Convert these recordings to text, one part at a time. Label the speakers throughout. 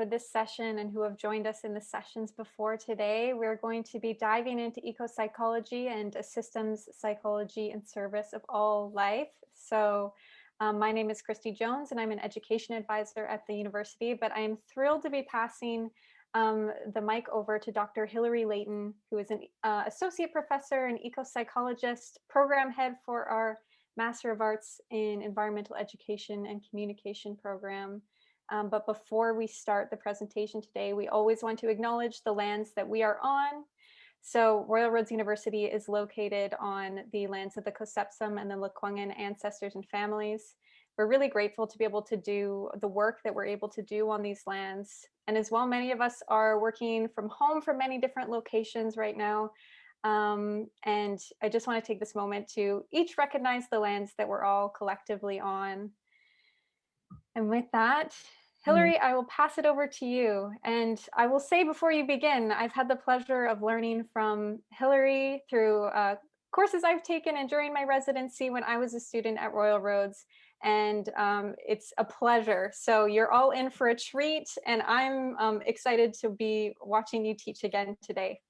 Speaker 1: for this session and who have joined us in the sessions before today. We're going to be diving into ecopsychology and a systems psychology in service of all life. So my name is Christy Jones and I'm an education advisor at the university, but I am thrilled to be passing the mic over to Dr. Hilary Leighton, who is an associate professor and ecopsychologist, program head for our Master of Arts in Environmental Education and Communication program. But before we start the presentation today, we always want to acknowledge the lands that we are on. So Royal Roads University is located on the lands of the Cosepsum and the Lekwungen ancestors and families. We're really grateful to be able to do the work that we're able to do on these lands. And as well, many of us are working from home from many different locations right now. And I just want to take this moment to each recognize the lands that we're all collectively on. And with that, Hilary, I will pass it over to you. And I will say before you begin, I've had the pleasure of learning from Hilary through courses I've taken and during my residency when I was a student at Royal Roads. And it's a pleasure. So you're all in for a treat. And I'm excited to be watching you teach again today.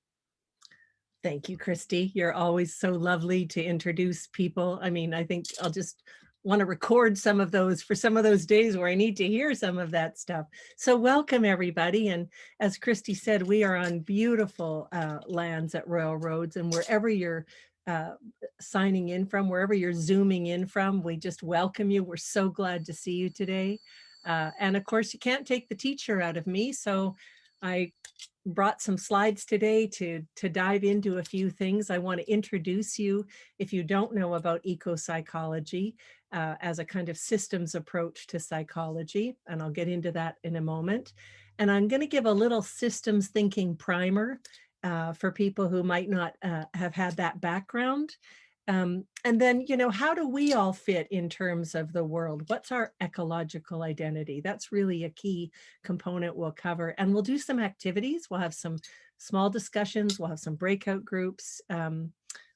Speaker 2: Thank you, Christy. You're always so lovely to introduce people. I mean, I think I'll just want to record some of those for some of those days where I need to hear some of that stuff. So welcome, everybody. And as Christy said, we are on beautiful lands at Royal Roads, and wherever you're signing in from, wherever you're zooming in from, we just welcome you. We're so glad to see you today. And of course, you can't take the teacher out of me, so I brought some slides today to dive into a few things. I want to introduce you, if you don't know about ecopsychology, as a kind of systems approach to psychology, and I'll get into that in a moment. And I'm going to give a little systems thinking primer for people who might not have had that background. And then, you know, how do we all fit in terms of the world? What's our ecological identity? That's really a key component we'll cover. And we'll do some activities. We'll have some small discussions. We'll have some breakout groups.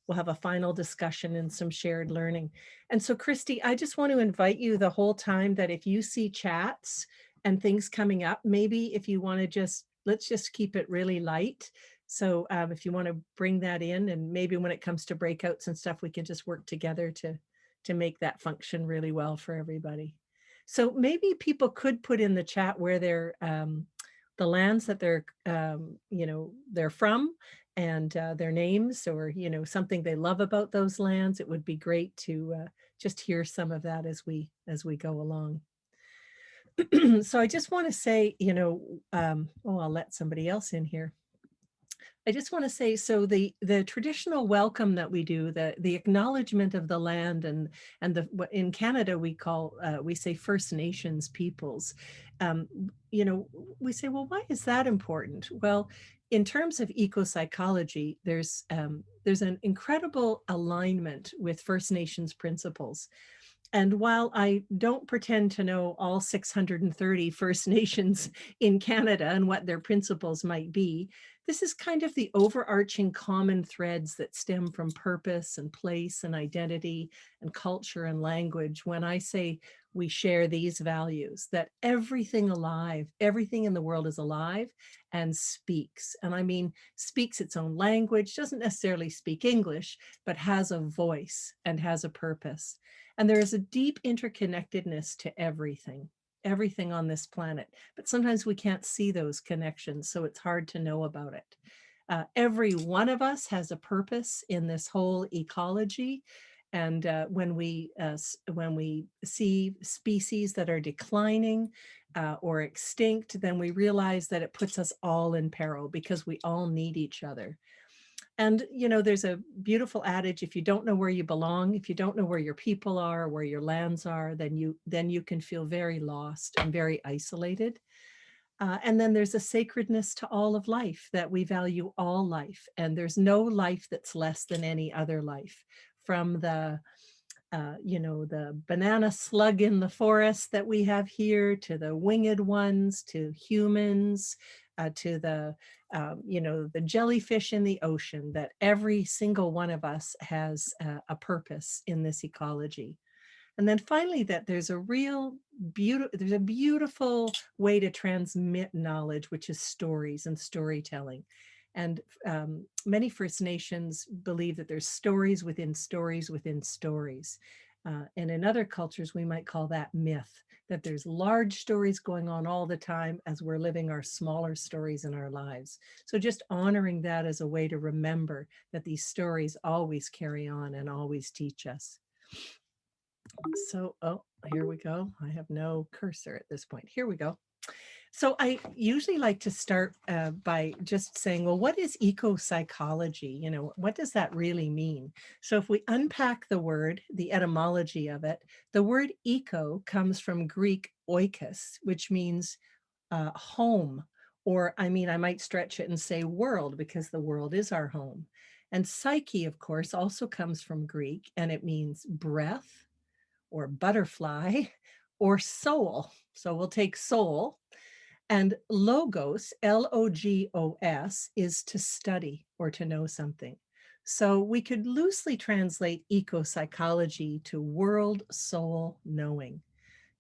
Speaker 2: We'll have a final discussion and some shared learning. And so, Christy, I just want to invite you the whole time that if you see chats and things coming up, maybe if you want to let's just keep it really light. So if you want to bring that in, and maybe when it comes to breakouts and stuff, we can just work together to make that function really well for everybody. So maybe people could put in the chat where they're the lands that they're they're from, and their names, or something they love about those lands. It would be great to just hear some of that as we go along. So I just want to say, I'll let somebody else in here. I just want to say, so the traditional welcome that we do, the acknowledgement of the land, and what in Canada we say First Nations peoples. We say, well, why is that important? Well, in terms of ecopsychology, there's an incredible alignment with First Nations principles. And while I don't pretend to know all 630 First Nations in Canada and what their principles might be, this is kind of the overarching common threads that stem from purpose and place and identity and culture and language. When I say we share these values, that everything alive, everything in the world is alive and speaks. And I mean, speaks its own language, doesn't necessarily speak English, but has a voice and has a purpose. And there is a deep interconnectedness to everything on this planet, but sometimes we can't see those connections, so it's hard to know about it. Every one of us has a purpose in this whole ecology, and when we see species that are declining or extinct, then we realize that it puts us all in peril because we all need each other. And, there's a beautiful adage: if you don't know where you belong, if you don't know where your people are, where your lands are, then you can feel very lost and very isolated. And then there's a sacredness to all of life, that we value all life. And there's no life that's less than any other life, from the banana slug in the forest that we have here, to the winged ones, to humans, to the jellyfish in the ocean, that every single one of us has a purpose in this ecology. And then finally, that there's a beautiful way to transmit knowledge, which is stories and storytelling. And many First Nations believe that there's stories within stories within stories. And in other cultures, we might call that myth, that there's large stories going on all the time as we're living our smaller stories in our lives. So just honoring that as a way to remember that these stories always carry on and always teach us. So, oh, here we go. I have no cursor at this point. Here we go. So I usually like to start by just saying, well, what is ecopsychology? You know, what does that really mean? So if we unpack the word, the etymology of it, the word eco comes from Greek oikos, which means home, or I mean, I might stretch it and say world, because the world is our home. And psyche, of course, also comes from Greek, and it means breath or butterfly or soul. So we'll take soul. And logos, Logos, is to study or to know something. So we could loosely translate ecopsychology to world soul knowing,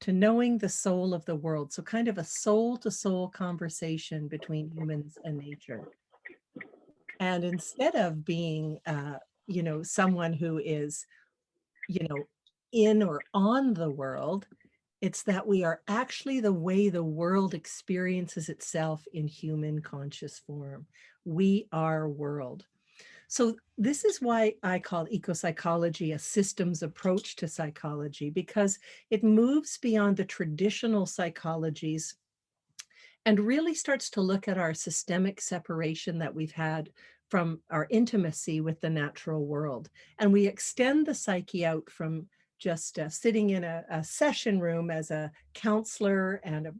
Speaker 2: to knowing the soul of the world. So kind of a soul to soul conversation between humans and nature. And instead of being, you know, someone who is, you know, in or on the world, it's that we are actually the way the world experiences itself in human conscious form. We are world. So this is why I call ecopsychology a systems approach to psychology, because it moves beyond the traditional psychologies and really starts to look at our systemic separation that we've had from our intimacy with the natural world. And we extend the psyche out from just sitting in a session room as a counselor and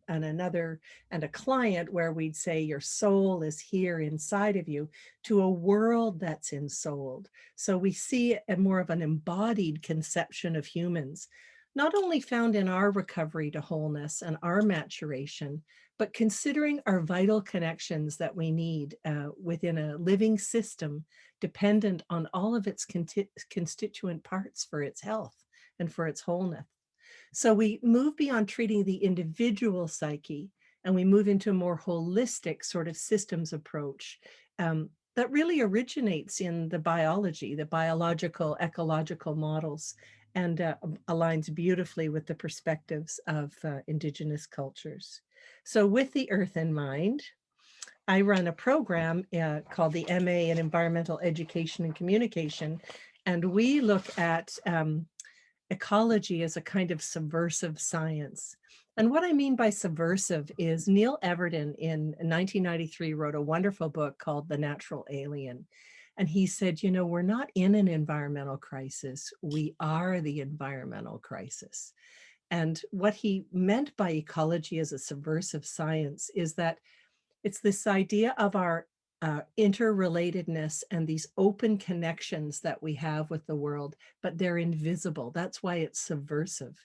Speaker 2: a client, where we'd say your soul is here inside of you, to a world that's ensouled. So we see a more of an embodied conception of humans, not only found in our recovery to wholeness and our maturation, but considering our vital connections that we need within a living system dependent on all of its constituent parts for its health and for its wholeness. So we move beyond treating the individual psyche, and we move into a more holistic sort of systems approach that really originates in the biology, the biological ecological models, and aligns beautifully with the perspectives of Indigenous cultures. So with the earth in mind, I run a program called the MA in Environmental Education and Communication, and we look at ecology as a kind of subversive science. And what I mean by subversive is Neil Everton in 1993 wrote a wonderful book called The Natural Alien. And he said, you know, we're not in an environmental crisis, we are the environmental crisis. And what he meant by ecology as a subversive science is that it's this idea of our interrelatedness and these open connections that we have with the world, but they're invisible. That's why it's subversive.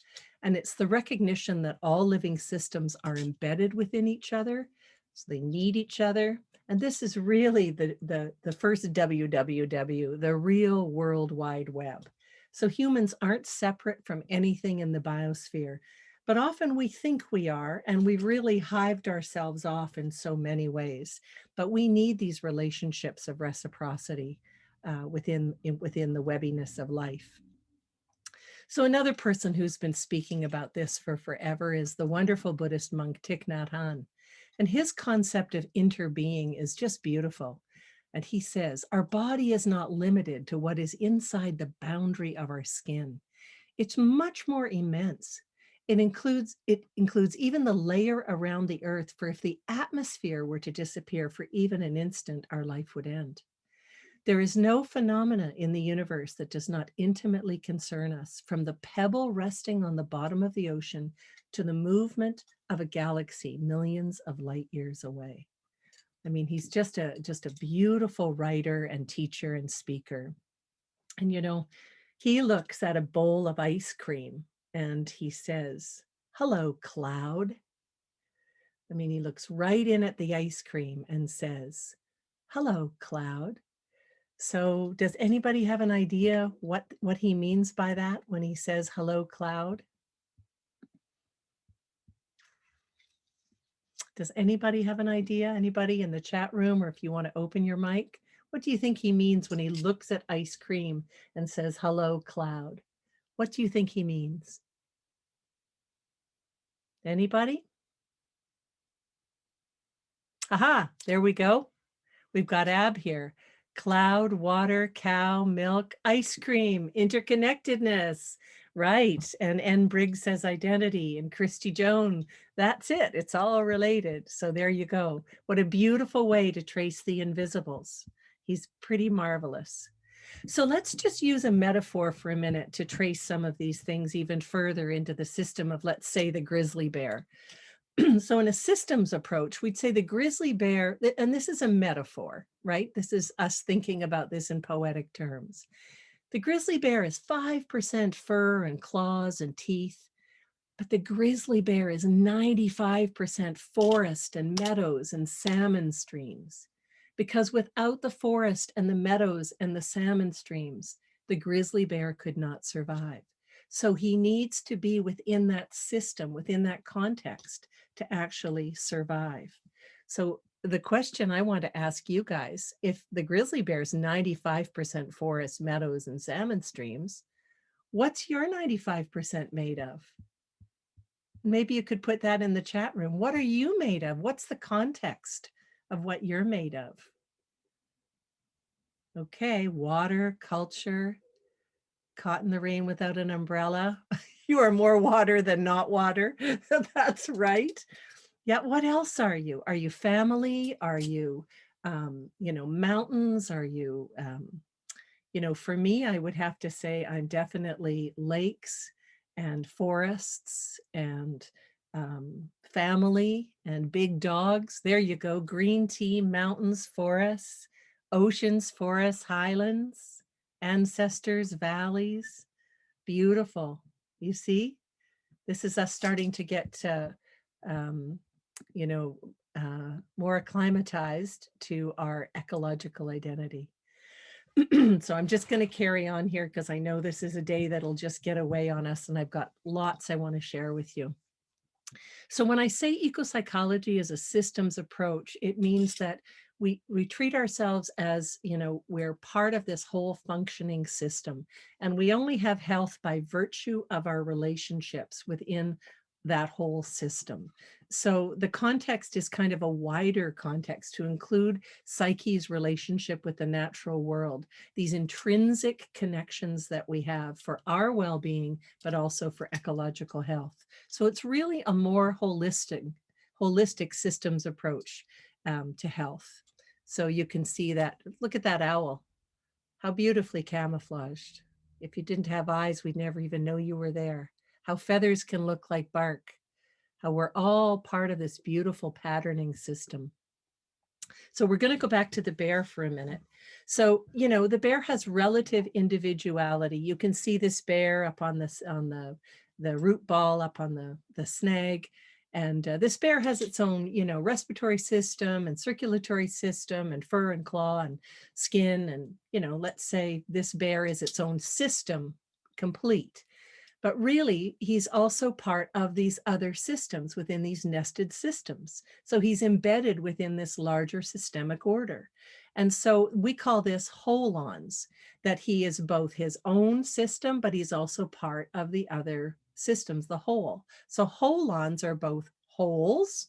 Speaker 2: And it's the recognition that all living systems are embedded within each other, so they need each other. And this is really the first WWW, the real World Wide Web. So humans aren't separate from anything in the biosphere, but often we think we are, and we've really hived ourselves off in so many ways. But we need these relationships of reciprocity within the webbiness of life. So another person who's been speaking about this for forever is the wonderful Buddhist monk Thich Nhat Hanh. And his concept of interbeing is just beautiful. And he says, our body is not limited to what is inside the boundary of our skin. It's much more immense. It includes even the layer around the earth, for if the atmosphere were to disappear for even an instant, our life would end. There is no phenomena in the universe that does not intimately concern us, from the pebble resting on the bottom of the ocean to the movement of a galaxy millions of light years away. I mean, he's just a beautiful writer and teacher and speaker. And, you know, he looks at a bowl of ice cream and he says, hello, cloud. I mean, he looks right in at the ice cream and says, hello, cloud. So does anybody have an idea what he means by that when he says hello cloud? Does anybody have an idea? Anybody in the chat room, or if you want to open your mic? What do you think he means when he looks at ice cream and says hello cloud? What do you think he means? Anybody? Aha, there we go. We've got Ab here. Cloud, water, cow, milk, ice cream, interconnectedness. Right. And N. Briggs says identity, and Christy Joan, that's it. It's all related. So there you go. What a beautiful way to trace the invisibles. He's pretty marvelous. So let's just use a metaphor for a minute to trace some of these things even further into the system of, let's say, the grizzly bear. So in a systems approach, we'd say the grizzly bear, and this is a metaphor, right? This is us thinking about this in poetic terms. The grizzly bear is 5% fur and claws and teeth, but the grizzly bear is 95% forest and meadows and salmon streams. Because without the forest and the meadows and the salmon streams, the grizzly bear could not survive. So he needs to be within that system, within that context to actually survive. So the question I want to ask you guys, if the grizzly bear is 95% forest, meadows, and salmon streams, what's your 95% made of? Maybe you could put that in the chat room. What are you made of? What's the context of what you're made of? Okay, water, culture, caught in the rain without an umbrella. You are more water than not water. That's right. Yeah, what else are you? Are you family? Are you, mountains? Are you, for me, I would have to say I'm definitely lakes and forests and family and big dogs. There you go. Green tea, mountains, forests, oceans, forests, highlands, ancestors, valleys. Beautiful. You see, this is us starting to get, more acclimatized to our ecological identity. So I'm just going to carry on here because I know this is a day that'll just get away on us, and I've got lots I want to share with you. So when I say ecopsychology is a systems approach, it means that we treat ourselves as, we're part of this whole functioning system, and we only have health by virtue of our relationships within that whole system. So the context is kind of a wider context to include psyche's relationship with the natural world, these intrinsic connections that we have for our well-being, but also for ecological health. So it's really a more holistic systems approach to health. So you can see that, look at that owl, how beautifully camouflaged. If you didn't have eyes, we'd never even know you were there. How feathers can look like bark, how we're all part of this beautiful patterning system. So we're going to go back to the bear for a minute. So, the bear has relative individuality. You can see this bear up on this, on the root ball up on the snag. And this bear has its own, respiratory system and circulatory system and fur and claw and skin. And, let's say this bear is its own system complete. But really, he's also part of these other systems within these nested systems. So he's embedded within this larger systemic order. And so we call this holons, that he is both his own system, but he's also part of the other systems, the whole. So holons are both wholes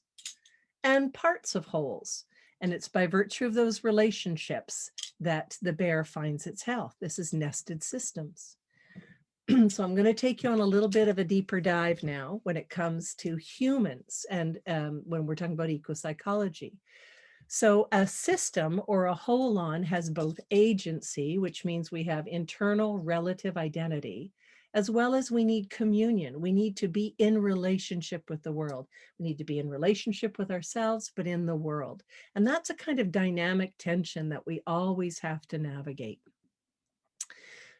Speaker 2: and parts of wholes. And it's by virtue of those relationships that the bear finds its health. This is nested systems. So I'm going to take you on a little bit of a deeper dive now when it comes to humans and when we're talking about ecopsychology. So a system or a holon has both agency, which means we have internal relative identity, as well as we need communion. We need to be in relationship with the world. We need to be in relationship with ourselves, but in the world. And that's a kind of dynamic tension that we always have to navigate.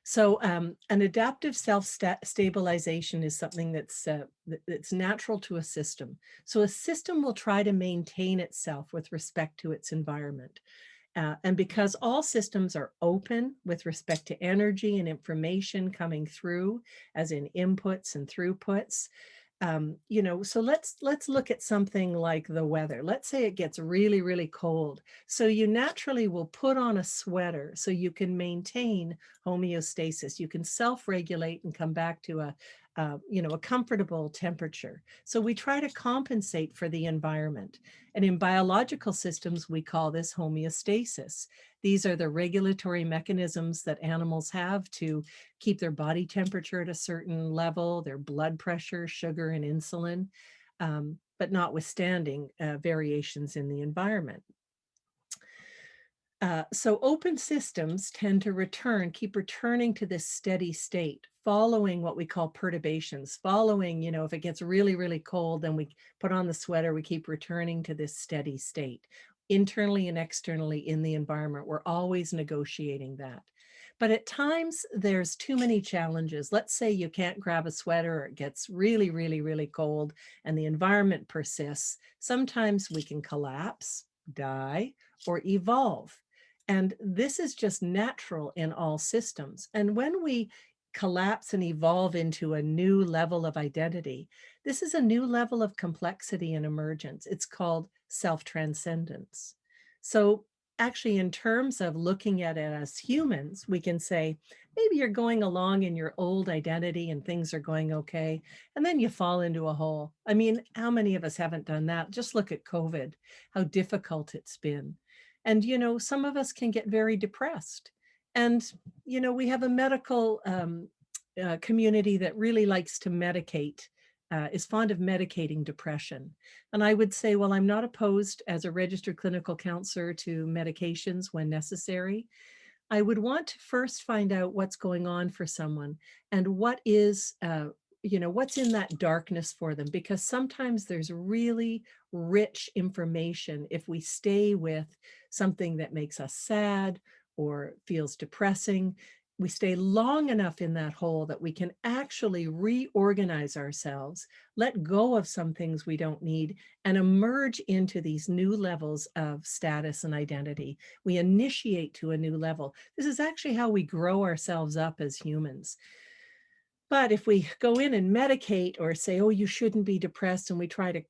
Speaker 2: So an adaptive self-stabilization is something that's natural to a system. So a system will try to maintain itself with respect to its environment. And because all systems are open with respect to energy and information coming through, as in inputs and throughputs, so let's look at something like the weather. Let's say it gets really, really cold. So you naturally will put on a sweater so you can maintain homeostasis. You can self-regulate and come back to a comfortable temperature. So we try to compensate for the environment. And in biological systems, we call this homeostasis. These are the regulatory mechanisms that animals have to keep their body temperature at a certain level, their blood pressure, sugar, and insulin, but notwithstanding variations in the environment. So open systems tend to keep returning to this steady state, following what we call perturbations, following, if it gets really, really cold, then we put on the sweater, we keep returning to this steady state. Internally and externally in the environment, we're always negotiating that. But at times there's too many challenges. Let's say you can't grab a sweater or it gets really, really, really cold and the environment persists. Sometimes we can collapse, die, or evolve. And this is just natural in all systems. And when we collapse and evolve into a new level of identity, this is a new level of complexity and emergence. It's called self-transcendence. So actually, in terms of looking at it as humans, we can say, maybe you're going along in your old identity and things are going okay, and then you fall into a hole. I mean, how many of us haven't done that? Just look at COVID, how difficult it's been. And, some of us can get very depressed. And, we have a medical community that really likes to medicate, is fond of medicating depression. And I would say, well, I'm not opposed as a registered clinical counselor to medications when necessary. I would want to first find out what's going on for someone and what is, what's in that darkness for them, because sometimes there's really rich information if we stay with something that makes us sad or feels depressing. We stay long enough in that hole that we can actually reorganize ourselves, let go of some things we don't need, and emerge into these new levels of status and identity. We initiate to a new level. This is actually how we grow ourselves up as humans. But if we go in and medicate or say, oh, you shouldn't be depressed, and we try to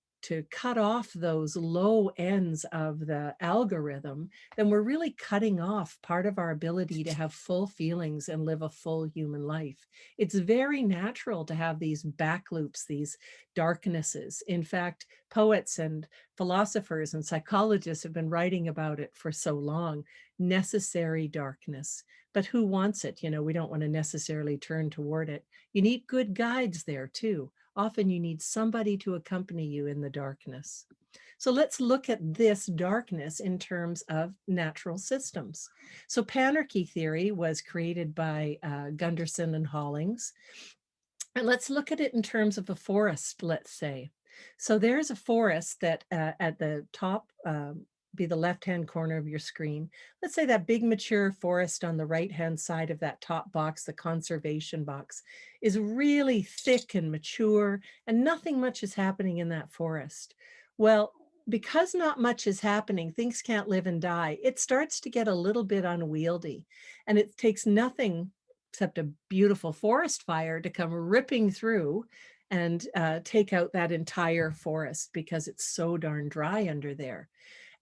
Speaker 2: cut off those low ends of the algorithm, then we're really cutting off part of our ability to have full feelings and live a full human life. It's very natural to have these back loops, these darknesses. In fact, poets and philosophers and psychologists have been writing about it for so long. Necessary darkness. But who wants it? We don't want to necessarily turn toward it. You need good guides there too. Often you need somebody to accompany you in the darkness. So let's look at this darkness in terms of natural systems. So Panorky Theory was created by Gunderson and Hollings. And let's look at it in terms of a forest, let's say. So there's a forest that at the top, be the left-hand corner of your screen. Let's say that big mature forest on the right-hand side of that top box, the conservation box, is really thick and mature, and nothing much is happening in that forest. Well, because not much is happening, things can't live and die, it starts to get a little bit unwieldy, and it takes nothing except a beautiful forest fire to come ripping through and take out that entire forest because it's so darn dry under there.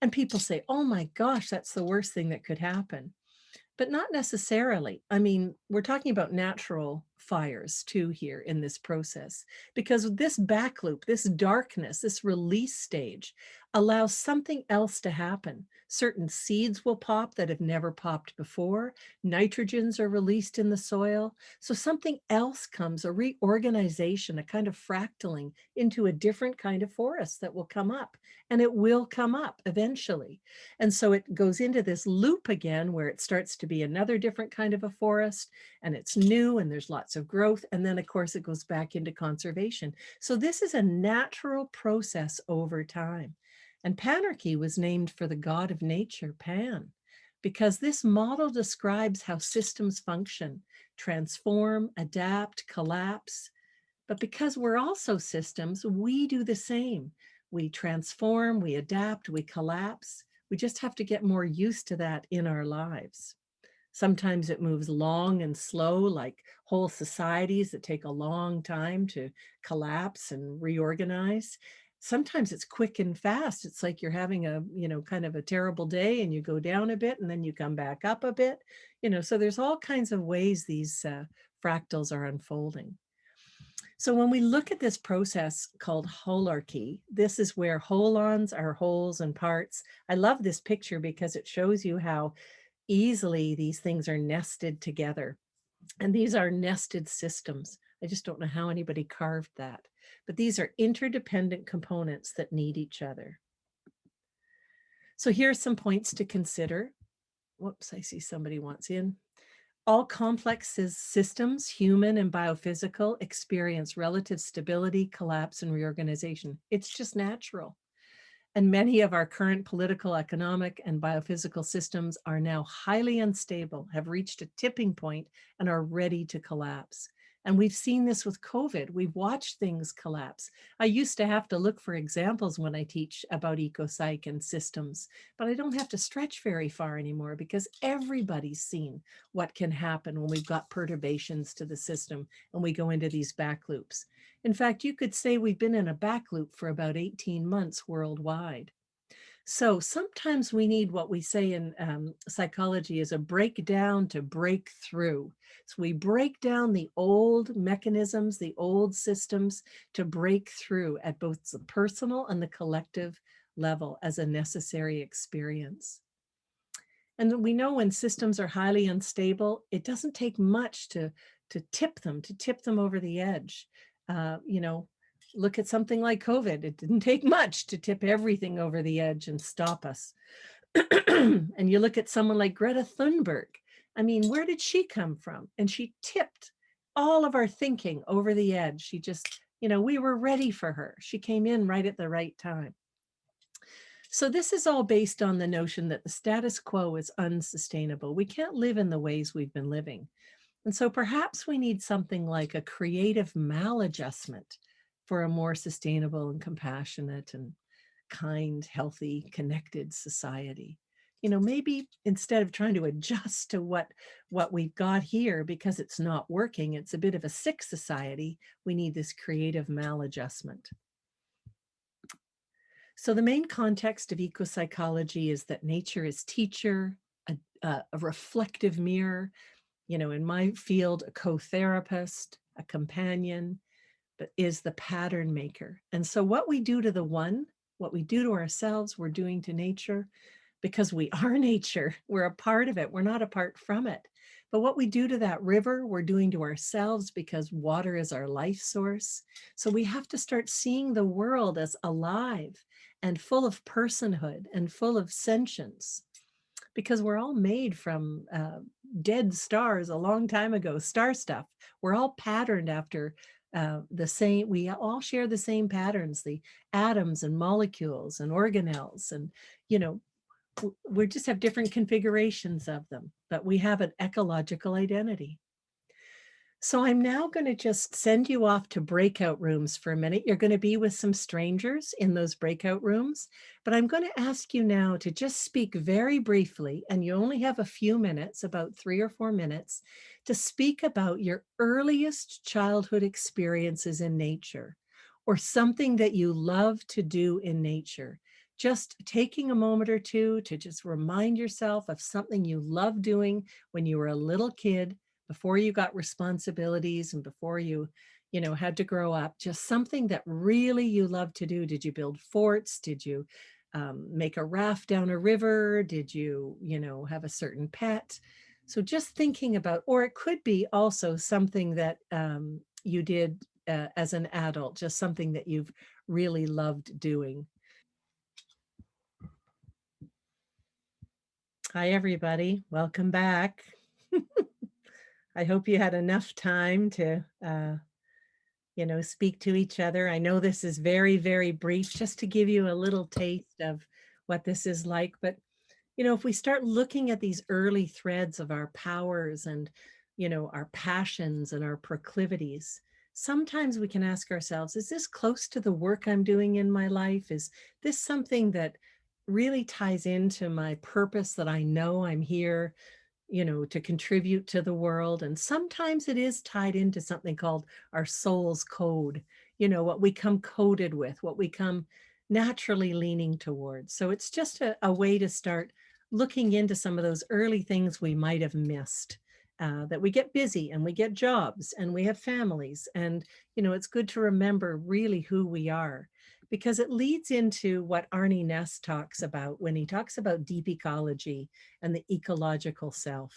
Speaker 2: And people say, oh my gosh, that's the worst thing that could happen. But not necessarily. I mean, we're talking about natural fires too here in this process, because this back loop, this darkness, this release stage allows something else to happen. Certain seeds will pop that have never popped before. Nitrogens are released in the soil. So something else comes, a reorganization, a kind of fractaling into a different kind of forest that will come up, and it will come up eventually. And so it goes into this loop again where it starts to be another different kind of a forest, and it's new and there's lots of growth. And then of course it goes back into conservation. So this is a natural process over time. And Panorky was named for the god of nature, Pan, because this model describes how systems function, transform, adapt, collapse. But because we're also systems, we do the same. We transform, we adapt, we collapse. We just have to get more used to that in our lives. Sometimes it moves long and slow, like whole societies that take a long time to collapse and reorganize. Sometimes it's quick and fast. It's like you're having a, kind of a terrible day and you go down a bit and then you come back up a bit, so there's all kinds of ways these fractals are unfolding. So when we look at this process called holarchy, this is where holons are wholes and parts. I love this picture because it shows you how easily these things are nested together. And these are nested systems. I just don't know how anybody carved that. But these are interdependent components that need each other. So here are some points to consider. Whoops, I see somebody wants in. All complex systems, human and biophysical, experience relative stability, collapse, and reorganization. It's just natural. And many of our current political, economic, and biophysical systems are now highly unstable, have reached a tipping point, and are ready to collapse. And we've seen this with COVID. We've watched things collapse. I used to have to look for examples when I teach about ecopsych and systems, but I don't have to stretch very far anymore because everybody's seen what can happen when we've got perturbations to the system and we go into these back loops. In fact, you could say we've been in a back loop for about 18 months worldwide. So sometimes we need what we say in psychology is a breakdown to break through. So we break down the old mechanisms, the old systems to break through at both the personal and the collective level as a necessary experience. And we know when systems are highly unstable, it doesn't take much to tip them over the edge. Look at something like COVID. It didn't take much to tip everything over the edge and stop us. And you look at someone like Greta Thunberg. I mean, where did she come from? And she tipped all of our thinking over the edge. She just, we were ready for her. She came in right at the right time. So this is all based on the notion that the status quo is unsustainable. We can't live in the ways we've been living. And so perhaps we need something like a creative maladjustment for a more sustainable and compassionate and kind, healthy, connected society. Maybe instead of trying to adjust to what we've got here because it's not working, it's a bit of a sick society, we need this creative maladjustment. So the main context of ecopsychology is that nature is teacher, a reflective mirror, in my field, a co-therapist, a companion, but is the pattern maker. And so what we do to the one, what we do to ourselves, we're doing to nature because we are nature. We're a part of it. We're not apart from it. But what we do to that river, we're doing to ourselves because water is our life source. So we have to start seeing the world as alive and full of personhood and full of sentience, because we're all made from dead stars a long time ago, star stuff. We're all patterned after the same, we all share the same patterns, the atoms and molecules and organelles, and, we just have different configurations of them, but we have an ecological identity. So I'm now going to just send you off to breakout rooms for a minute. You're going to be with some strangers in those breakout rooms, but I'm going to ask you now to just speak very briefly, and you only have a few minutes, about 3 or 4 minutes, to speak about your earliest childhood experiences in nature or something that you love to do in nature. Just taking a moment or two to just remind yourself of something you loved doing when you were a little kid, before you got responsibilities and before you had to grow up, just something that really you love to do. Did you build forts? Did you make a raft down a river? Did you, have a certain pet? So just thinking about, or it could be also something that you did as an adult, just something that you've really loved doing. Hi, everybody. Welcome back. I hope you had enough time to, speak to each other. I know this is very, very brief, just to give you a little taste of what this is like. But, if we start looking at these early threads of our powers and, our passions and our proclivities, sometimes we can ask ourselves, is this close to the work I'm doing in my life? Is this something that really ties into my purpose, that I know I'm here, to contribute to the world. And sometimes it is tied into something called our soul's code, what we come coded with, what we come naturally leaning towards. So it's just a way to start looking into some of those early things we might have missed. That we get busy and we get jobs and we have families. And, it's good to remember really who we are, because it leads into what Arne Ness talks about when he talks about deep ecology and the ecological self.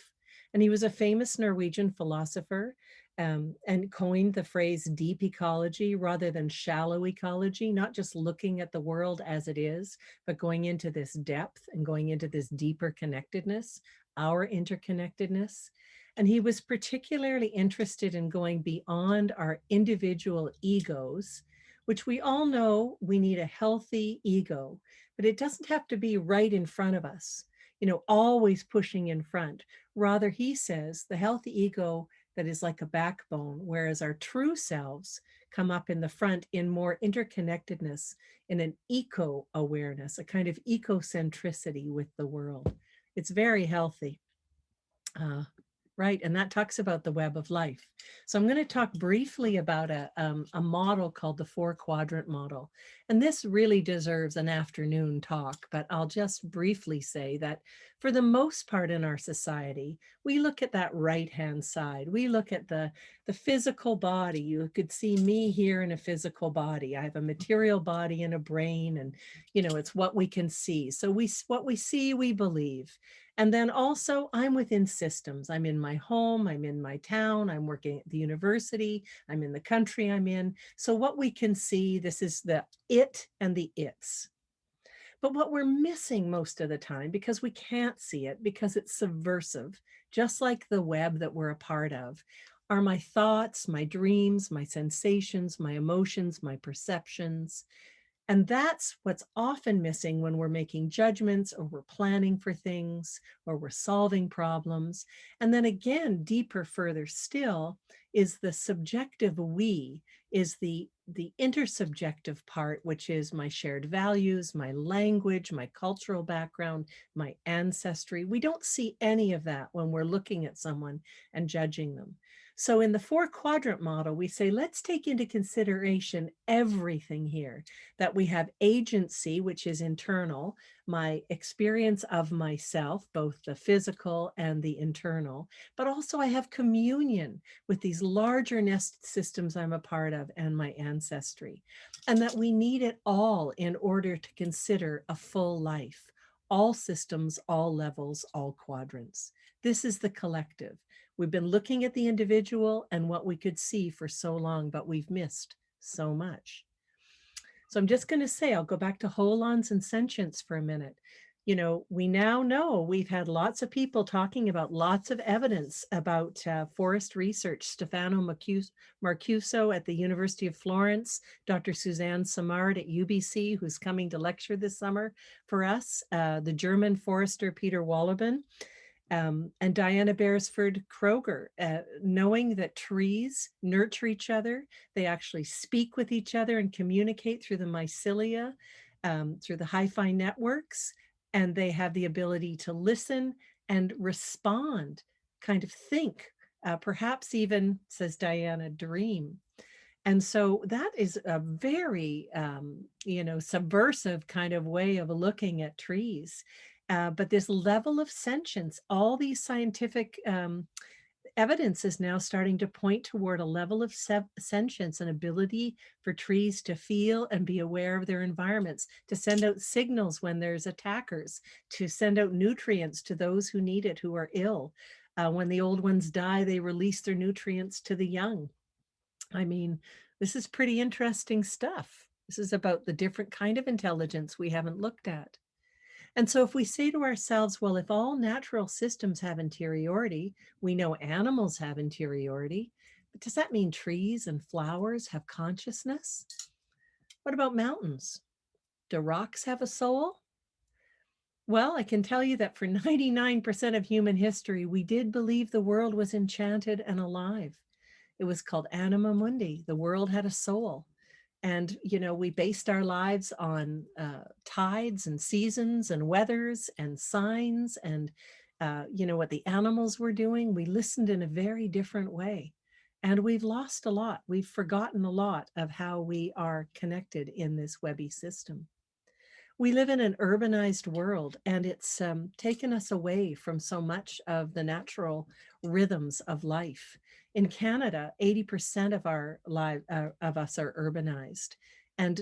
Speaker 2: And he was a famous Norwegian philosopher, and coined the phrase deep ecology rather than shallow ecology, not just looking at the world as it is, but going into this depth and going into this deeper connectedness, our interconnectedness. And he was particularly interested in going beyond our individual egos, which we all know we need a healthy ego, but it doesn't have to be right in front of us, always pushing in front. Rather, he says the healthy ego that is like a backbone, whereas our true selves come up in the front in more interconnectedness, in an eco awareness, a kind of ecocentricity with the world. It's very healthy. Right, and that talks about the web of life. So I'm going to talk briefly about a model called the 4-quadrant model. And this really deserves an afternoon talk, but I'll just briefly say that for the most part in our society, we look at that right-hand side. We look at the physical body. You could see me here in a physical body. I have a material body and a brain, and, it's what we can see. So what we see, we believe. And then also I'm within systems. I'm in my home, I'm in my town, I'm working at the university, I'm in the country I'm in. So what we can see, this is the it and the its. But what we're missing most of the time, because we can't see it, because it's subversive, just like the web that we're a part of, are my thoughts, my dreams, my sensations, my emotions, my perceptions. And that's what's often missing when we're making judgments, or we're planning for things, or we're solving problems. And then again, deeper, further still, is the subjective we, is the intersubjective part, which is my shared values, my language, my cultural background, my ancestry. We don't see any of that when we're looking at someone and judging them. So in the 4-quadrant model, we say, let's take into consideration everything here, that we have agency, which is internal, my experience of myself, both the physical and the internal, but also I have communion with these larger nest systems I'm a part of and my ancestry, and that we need it all in order to consider a full life, all systems, all levels, all quadrants. This is the collective. We've been looking at the individual and what we could see for so long, but we've missed so much. So I'm just going to say, I'll go back to holons and sentience for a minute. We now know, we've had lots of people talking about lots of evidence about forest research. Stefano Marcuso at the University of Florence, Dr. Suzanne Samard at UBC, who's coming to lecture this summer for us, the German forester Peter Wallerben, and Diana Beresford Kroger, knowing that trees nurture each other. They actually speak with each other and communicate through the mycelia, through the hi-fi networks, and they have the ability to listen and respond, kind of think, perhaps even, says Diana, dream. And so that is a very, subversive kind of way of looking at trees. But this level of sentience, all these scientific evidence is now starting to point toward a level of sentience, and ability for trees to feel and be aware of their environments, to send out signals when there's attackers, to send out nutrients to those who need it, who are ill. When the old ones die, they release their nutrients to the young. I mean, this is pretty interesting stuff. This is about the different kind of intelligence we haven't looked at. And so if we say to ourselves, well, if all natural systems have interiority, we know animals have interiority, but does that mean trees and flowers have consciousness? What about mountains? Do rocks have a soul? Well, I can tell you that for 99% of human history, we did believe the world was enchanted and alive. It was called anima mundi. The world had a soul. And, we based our lives on tides and seasons and weathers and signs and, what the animals were doing. We listened in a very different way. And we've lost a lot. We've forgotten a lot of how we are connected in this webby system. We live in an urbanized world, and it's taken us away from so much of the natural rhythms of life. In Canada, 80% of our of us are urbanized, and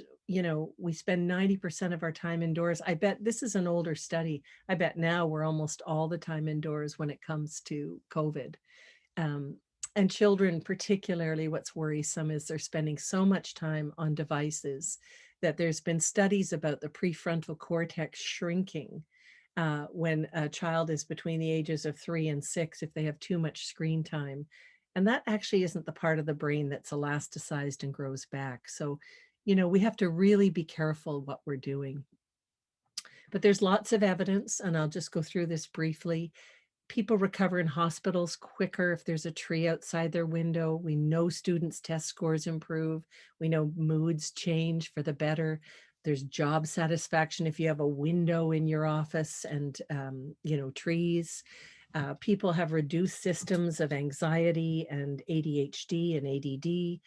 Speaker 2: we spend 90% of our time indoors. I bet this is an older study. I bet now we're almost all the time indoors when it comes to COVID. Um, and children, particularly, what's worrisome is they're spending so much time on devices that there's been studies about the prefrontal cortex shrinking when a child is between the ages of 3 and 6 if they have too much screen time. And that actually isn't the part of the brain that's elasticized and grows back. So, we have to really be careful what we're doing. But there's lots of evidence, and I'll just go through this briefly. People recover in hospitals quicker if there's a tree outside their window. We know students' test scores improve. We know moods change for the better. There's job satisfaction if you have a window in your office and, trees. People have reduced systems of anxiety and ADHD and ADD.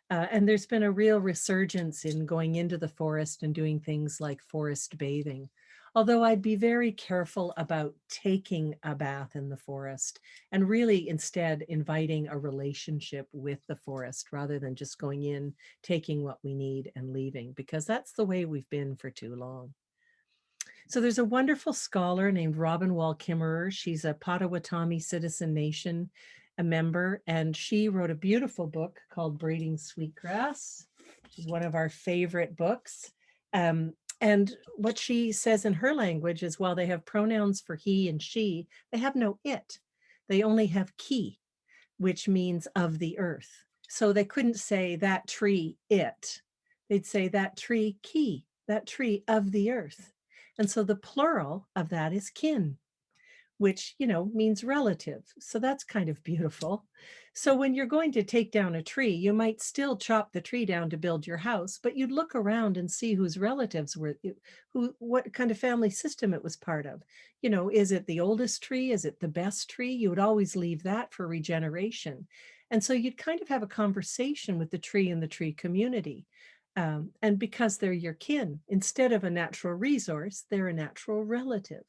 Speaker 2: And there's been a real resurgence in going into the forest and doing things like forest bathing. Although I'd be very careful about taking a bath in the forest and really instead inviting a relationship with the forest rather than just going in, taking what we need and leaving, because that's the way we've been for too long. So there's a wonderful scholar named Robin Wall Kimmerer. She's a Potawatomi Citizen Nation a member, and she wrote a beautiful book called Braiding Sweetgrass, which is one of our favorite books. And what she says in her language is while they have pronouns for he and she, they have no it. They only have ki, which means of the earth. So they couldn't say that tree it. They'd say that tree ki, that tree of the earth. And so the plural of that is kin, which, means relative. So that's kind of beautiful. So when you're going to take down a tree, you might still chop the tree down to build your house, but you'd look around and see whose relatives were, what kind of family system it was part of. Is it the oldest tree? Is it the best tree? You would always leave that for regeneration. And so you'd kind of have a conversation with the tree and the tree community. And because they're your kin, instead of a natural resource, they're a natural relative.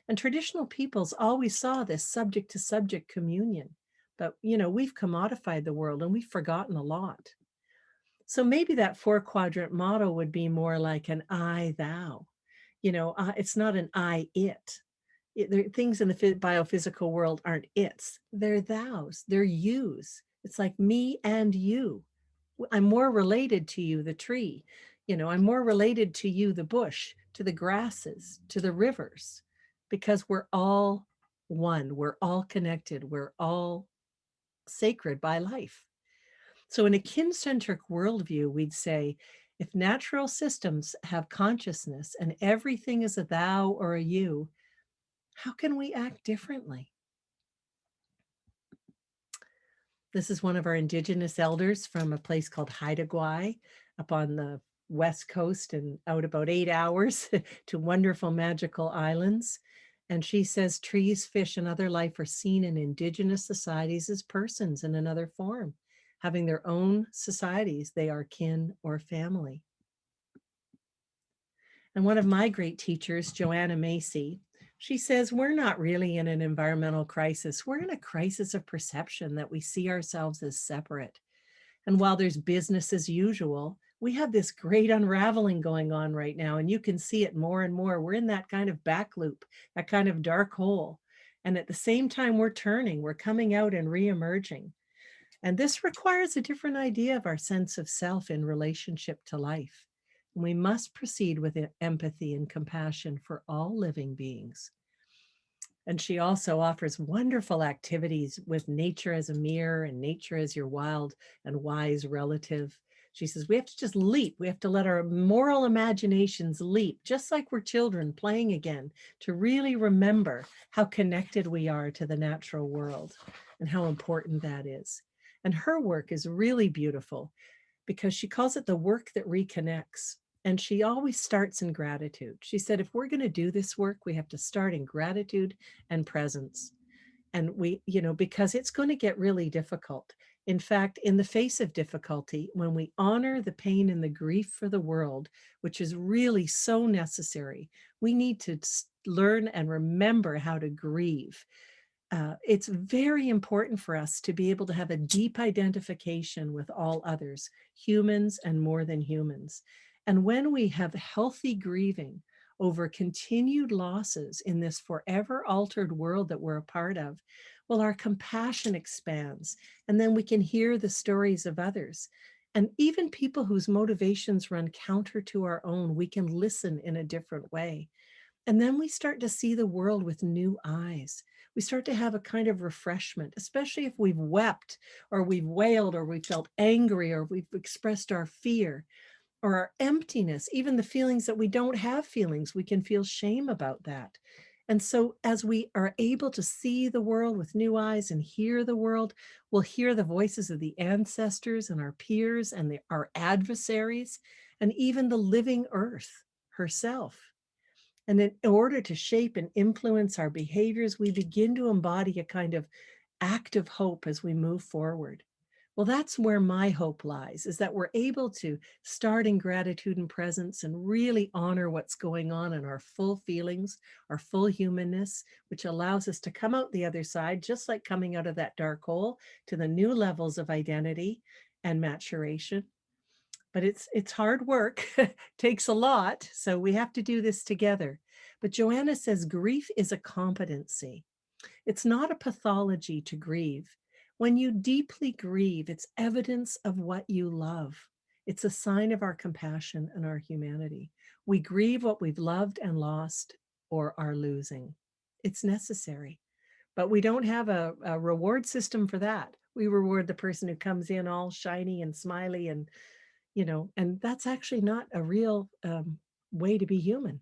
Speaker 2: And traditional peoples always saw this subject to subject communion. But, we've commodified the world and we've forgotten a lot. So maybe that 4-quadrant model would be more like an I, thou. It's not an I, it. Things in the biophysical world aren't its. They're thous. They're yous. It's like me and you. I'm more related to you, the tree. I'm more related to you, the bush, to the grasses, to the rivers, because we're all one. We're all connected. We're all sacred by life. So in a kin-centric worldview, we'd say, if natural systems have consciousness and everything is a thou or a you, how can we act differently? This is one of our Indigenous elders from a place called Haida Gwaii up on the West Coast and out about 8 hours to wonderful magical islands. And she says trees, fish, and other life are seen in Indigenous societies as persons in another form. Having their own societies, they are kin or family. And one of my great teachers, Joanna Macy, she says, we're not really in an environmental crisis. We're in a crisis of perception that we see ourselves as separate. And while there's business as usual, we have this great unraveling going on right now. And you can see it more and more. We're in that kind of back loop, that kind of dark hole. And at the same time, we're turning, we're coming out and re-emerging. And this requires a different idea of our sense of self in relationship to life. We must proceed with empathy and compassion for all living beings. And she also offers wonderful activities with nature as a mirror and nature as your wild and wise relative. She says, we have to just leap. We have to let our moral imaginations leap, just like we're children playing again, to really remember how connected we are to the natural world and how important that is. And her work is really beautiful. because she calls it the work that reconnects. And she always starts in gratitude. She said, if we're going to do this work, we have to start in gratitude and presence. And we, because it's going to get really difficult. In fact, in the face of difficulty, when we honor the pain and the grief for the world, which is really so necessary, we need to learn and remember how to grieve. It's very important for us to be able to have a deep identification with all others, humans and more than humans. And when we have healthy grieving over continued losses in this forever altered world that we're a part of, well, our compassion expands, and then we can hear the stories of others. And even people whose motivations run counter to our own, we can listen in a different way. And then we start to see the world with new eyes. We start to have a kind of refreshment, especially if we've wept or we've wailed or we felt angry or we've expressed our fear or our emptiness, even the feelings that we don't have feelings, we can feel shame about that. And so as we are able to see the world with new eyes and hear the world, we'll hear the voices of the ancestors and our peers and our adversaries, and even the living earth herself. And in order to shape and influence our behaviors, we begin to embody a kind of active hope as we move forward. Well, that's where my hope lies, is that we're able to start in gratitude and presence and really honor what's going on in our full feelings, our full humanness, which allows us to come out the other side, just like coming out of that dark hole, to the new levels of identity and maturation. But it's hard work, takes a lot, so we have to do this together. But Joanna says grief is a competency. It's not a pathology to grieve. When you deeply grieve, it's evidence of what you love. It's a sign of our compassion and our humanity. We grieve what we've loved and lost or are losing. It's necessary, but we don't have a reward system for that. We reward the person who comes in all shiny and smiley and, and that's actually not a real way to be human.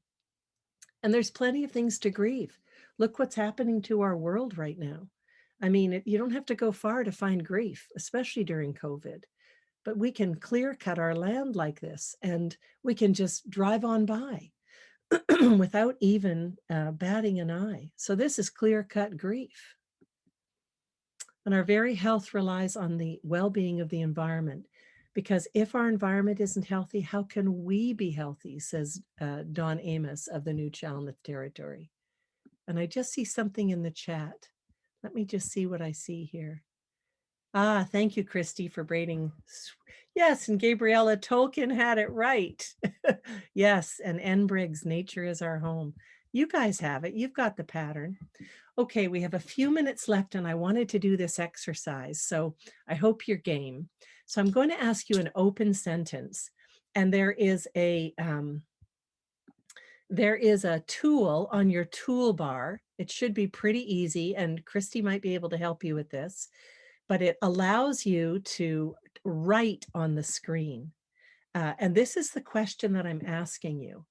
Speaker 2: And there's plenty of things to grieve. Look what's happening to our world right now. I mean, you don't have to go far to find grief, especially during COVID. But we can clear cut our land like this, and we can just drive on by without even batting an eye. So this is clear cut grief. And our very health relies on the well-being of the environment. Because if our environment isn't healthy, how can we be healthy, says Don Amos of the New Chalmette Territory. And I just see something in the chat. Let me just see what I see here. Ah, thank you, Christy, for braiding. Yes, and Gabriella Tolkien had it right. Yes, and N. Briggs, nature is our home. You guys have it. You've got the pattern. Okay, we have a few minutes left, and I wanted to do this exercise, so I hope you're game. So I'm going to ask you an open sentence, and there is a tool on your toolbar. It should be pretty easy, and Christy might be able to help you with this, but it allows you to write on the screen. And this is the question that I'm asking you.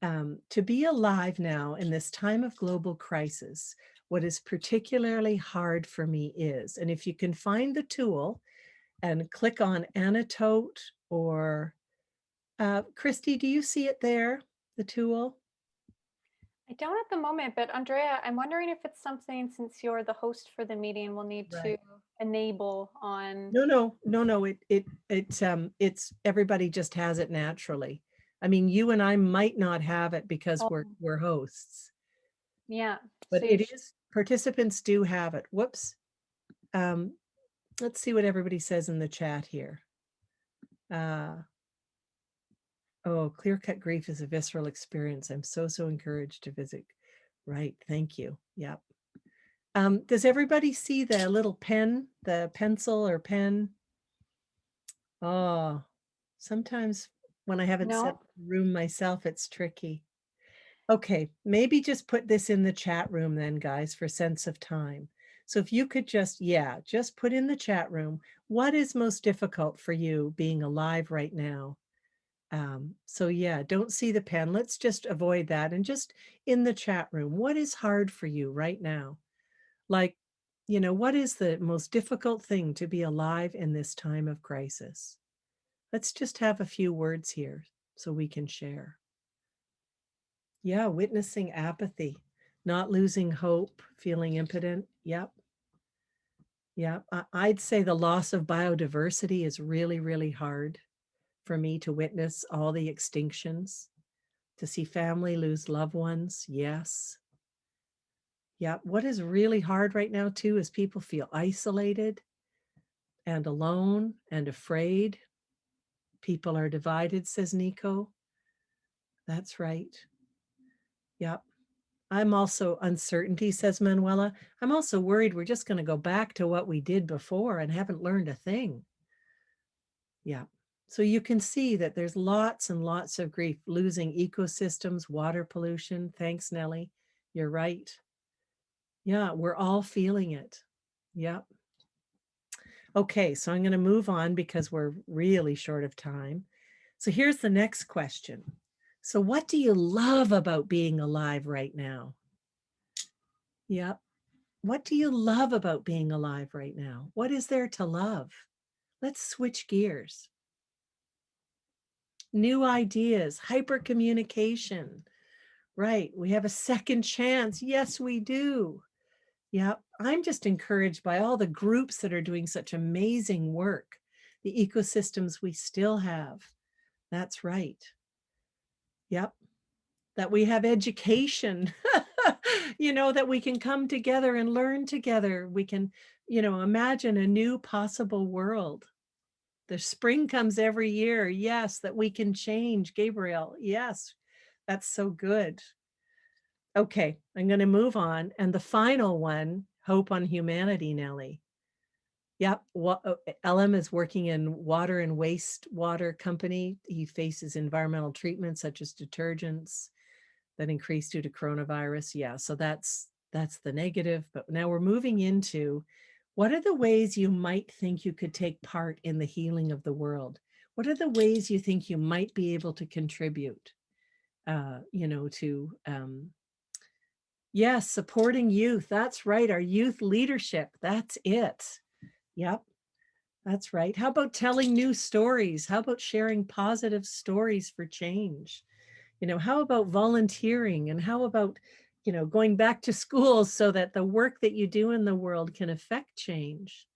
Speaker 2: To be alive now in this time of global crisis, what is particularly hard for me is, and if you can find the tool and click on annotate or, Christy, do you see it there, the tool?
Speaker 1: I don't at the moment, but Andrea, I'm wondering if it's something, since you're the host for the meeting, we'll need to
Speaker 2: Right.
Speaker 1: enable on.
Speaker 2: No. It's everybody just has it naturally. I mean, you and I might not have it because
Speaker 1: Oh,
Speaker 2: we're hosts,
Speaker 1: yeah.
Speaker 2: but
Speaker 1: So
Speaker 2: it is, participants do have it. Whoops. Let's see what everybody says in the chat here. Oh, clear-cut grief is a visceral experience. I'm so encouraged to visit. Right, thank you. Yep. Does everybody see the little pen, the pencil or pen? Oh, sometimes when I haven't set
Speaker 1: no.
Speaker 2: the room myself, it's tricky. Okay, maybe just put this in the chat room then, guys, for sense of time. So if you could just put in the chat room, what is most difficult for you being alive right now? So don't see the pen. Let's just avoid that. And just in the chat room, what is hard for you right now? Like, what is the most difficult thing to be alive in this time of crisis? Let's just have a few words here so we can share. Yeah, witnessing apathy, not losing hope, feeling impotent. Yep. Yeah, I'd say the loss of biodiversity is really, really hard for me to witness all the extinctions, to see family lose loved ones. Yes. Yeah. What is really hard right now, too, is people feel isolated and alone and afraid. People are divided, says Nico. That's right. Yep. I'm also uncertainty, says Manuela. I'm also worried we're just going to go back to what we did before and haven't learned a thing. Yeah. So you can see that there's lots and lots of grief, losing ecosystems, water pollution. Thanks, Nellie. You're right. Yeah, we're all feeling it. Yep. Okay, so I'm going to move on because we're really short of time. So here's the next question. So what do you love about being alive right now? Yep. What do you love about being alive right now? What is there to love? Let's switch gears. New ideas, hypercommunication. Right. We have a second chance. Yes, we do. Yeah. I'm just encouraged by all the groups that are doing such amazing work, the ecosystems we still have. That's right. Yep. That we have education, that we can come together and learn together. We can, imagine a new possible world. The spring comes every year. Yes, that we can change. Gabriel, yes, that's so good. Okay, I'm going to move on. And the final one, hope on humanity, Nellie. Yep. LM is working in water and wastewater company. He faces environmental treatments such as detergents that increase due to coronavirus. Yeah, so that's the negative. But now we're moving into what are the ways you might think you could take part in the healing of the world? What are the ways you think you might be able to contribute? Yes, supporting youth. That's right. Our youth leadership. That's it. Yep. That's right. How about telling new stories? How about sharing positive stories for change? How about volunteering? And how about, going back to school so that the work that you do in the world can affect change?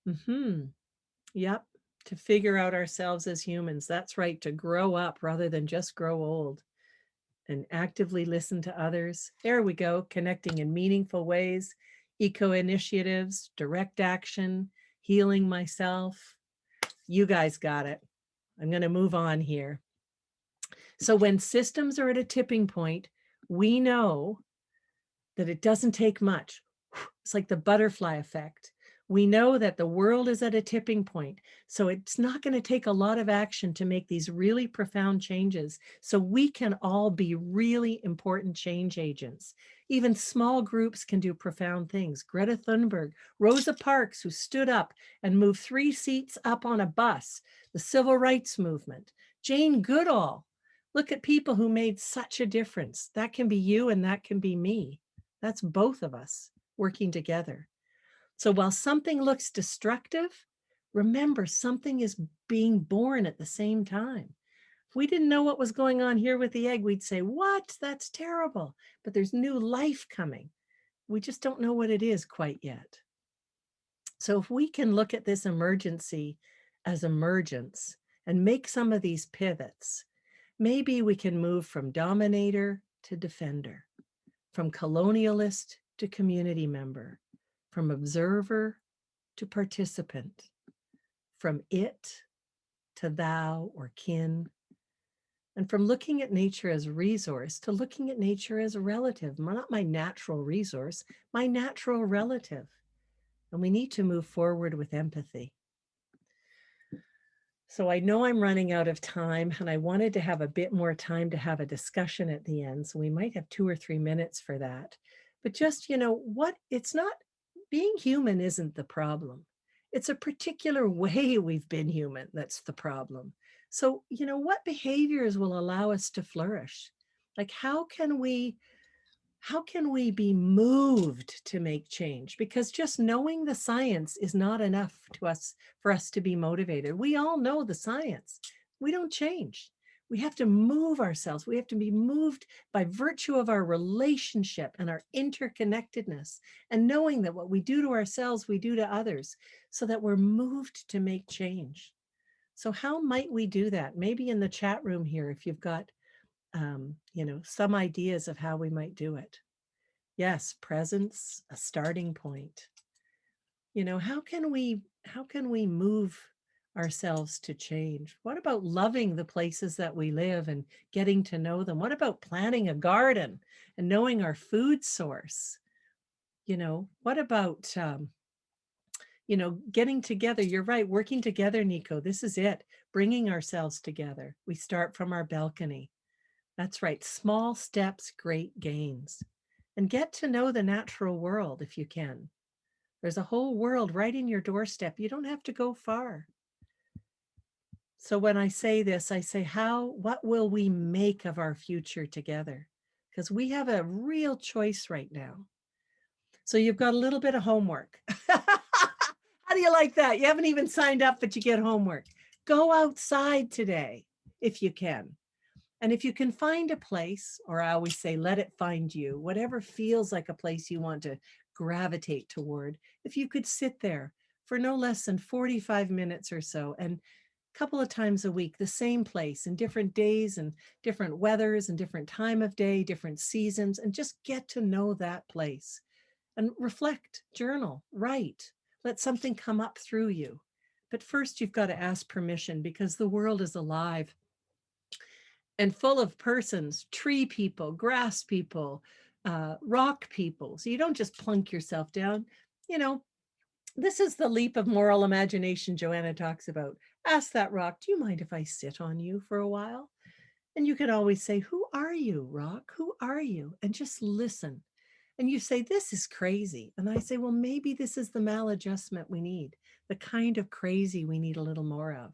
Speaker 2: Yep. To figure out ourselves as humans. That's right. To grow up rather than just grow old. And actively listen to others. There we go, connecting in meaningful ways, eco initiatives, direct action, healing myself. You guys got it. I'm going to move on here. So when systems are at a tipping point, we know that it doesn't take much. It's like the butterfly effect. We know that the world is at a tipping point. So it's not going to take a lot of action to make these really profound changes. So we can all be really important change agents. Even small groups can do profound things. Greta Thunberg, Rosa Parks, who stood up and moved 3 seats up on a bus, the civil rights movement, Jane Goodall. Look at people who made such a difference. That can be you and that can be me. That's both of us working together. So while something looks destructive, remember something is being born at the same time. If we didn't know what was going on here with the egg, we'd say, what? That's terrible. But there's new life coming. We just don't know what it is quite yet. So if we can look at this emergency as emergence and make some of these pivots, maybe we can move from dominator to defender, from colonialist to community member, from observer to participant, from it to thou or kin, and from looking at nature as resource to looking at nature as a relative, not my natural resource, my natural relative. And we need to move forward with empathy. So I know I'm running out of time and I wanted to have a bit more time to have a discussion at the end. So we might have 2 or 3 minutes for that. But just, it's not, being human isn't the problem. It's a particular way we've been human that's the problem. So, what behaviors will allow us to flourish? Like, how can we how can we be moved to make change? Because just knowing the science is not enough to us for us to be motivated. We all know the science. We don't change. We have to move ourselves. We have to be moved by virtue of our relationship and our interconnectedness, and knowing that what we do to ourselves, we do to others, so that we're moved to make change. So how might we do that? Maybe in the chat room here, if you've got some ideas of how we might do it. Yes, presence, a starting point. How can we move ourselves to change? What about loving the places that we live and getting to know them? What about planting a garden and knowing our food source? What about getting together? You're right, working together, Nico. This is it, bringing ourselves together. We start from our balcony. That's right. Small steps, great gains. And get to know the natural world if you can. There's a whole world right in your doorstep. You don't have to go far. So when I say this, I say, what will we make of our future together? Because we have a real choice right now. So you've got a little bit of homework. How do you like that? You haven't even signed up, but you get homework. Go outside today if you can. And if you can find a place, or I always say, let it find you, whatever feels like a place you want to gravitate toward, if you could sit there for no less than 45 minutes or so, and a couple of times a week, the same place in different days and different weathers and different time of day, different seasons, and just get to know that place and reflect, journal, write, let something come up through you. But first you've got to ask permission, because the world is alive and full of persons, tree people, grass people, rock people. So you don't just plunk yourself down. This is the leap of moral imagination Joanna talks about. Ask that rock, do you mind if I sit on you for a while? And you can always say, who are you, rock? Who are you? And just listen. And you say, this is crazy. And I say, well, maybe this is the maladjustment we need, the kind of crazy we need a little more of.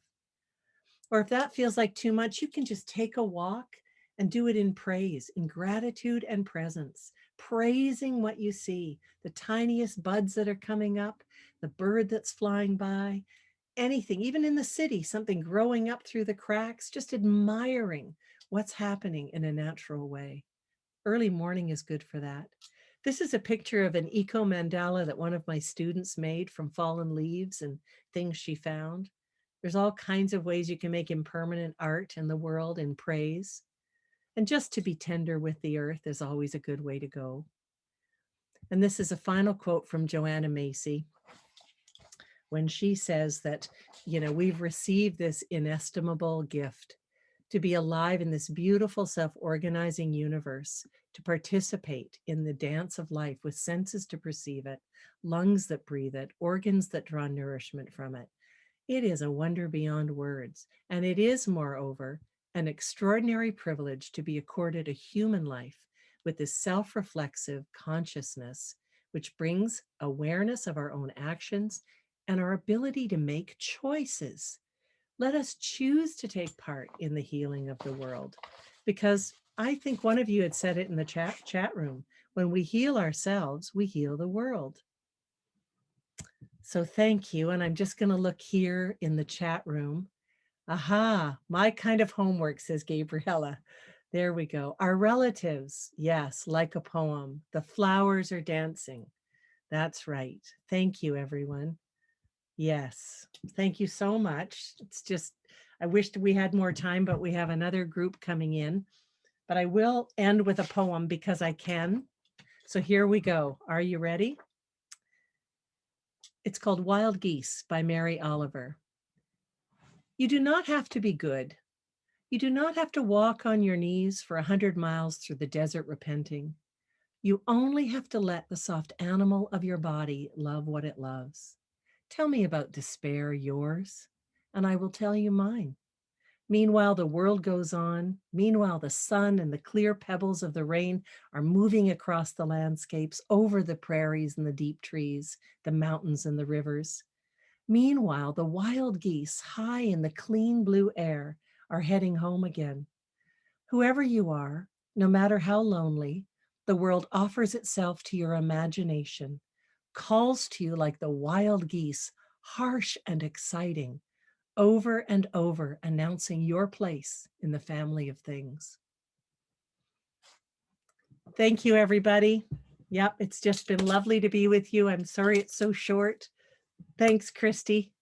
Speaker 2: Or if that feels like too much, you can just take a walk and do it in praise, in gratitude and presence, praising what you see, the tiniest buds that are coming up, the bird that's flying by, anything, even in the city, something growing up through the cracks, just admiring what's happening in a natural way. Early morning is good for that. This is a picture of an eco mandala that one of my students made from fallen leaves and things she found. There's all kinds of ways you can make impermanent art in the world in praise. And just to be tender with the earth is always a good way to go. And this is a final quote from Joanna Macy, when she says that, we've received this inestimable gift to be alive in this beautiful self-organizing universe, to participate in the dance of life with senses to perceive it, lungs that breathe it, organs that draw nourishment from it. It is a wonder beyond words, and it is, moreover, an extraordinary privilege to be accorded a human life with this self-reflexive consciousness, which brings awareness of our own actions and our ability to make choices. Let us choose to take part in the healing of the world, because I think one of you had said it in the chat room, when we heal ourselves, we heal the world. So thank you. And I'm just going to look here in the chat room. Aha, my kind of homework, says Gabriella. There we go. Our relatives, yes, like a poem. The flowers are dancing. That's right. Thank you, everyone. Yes, thank you so much. It's just, I wished we had more time, but we have another group coming in. But I will end with a poem because I can. So here we go. Are you ready? It's called Wild Geese by Mary Oliver. You do not have to be good. You do not have to walk on your knees for 100 miles through the desert repenting. You only have to let the soft animal of your body love what it loves. Tell me about despair, yours, and I will tell you mine. Meanwhile, the world goes on. Meanwhile, the sun and the clear pebbles of the rain are moving across the landscapes, over the prairies and the deep trees, the mountains and the rivers. Meanwhile, the wild geese, high in the clean blue air, are heading home again. Whoever you are, no matter how lonely, The world offers itself to your imagination, calls to you like the wild geese, harsh and exciting, over and over announcing your place in the family of things. Thank you, everybody. Yep, it's just been lovely to be with you. I'm sorry it's so short. Thanks, Christy.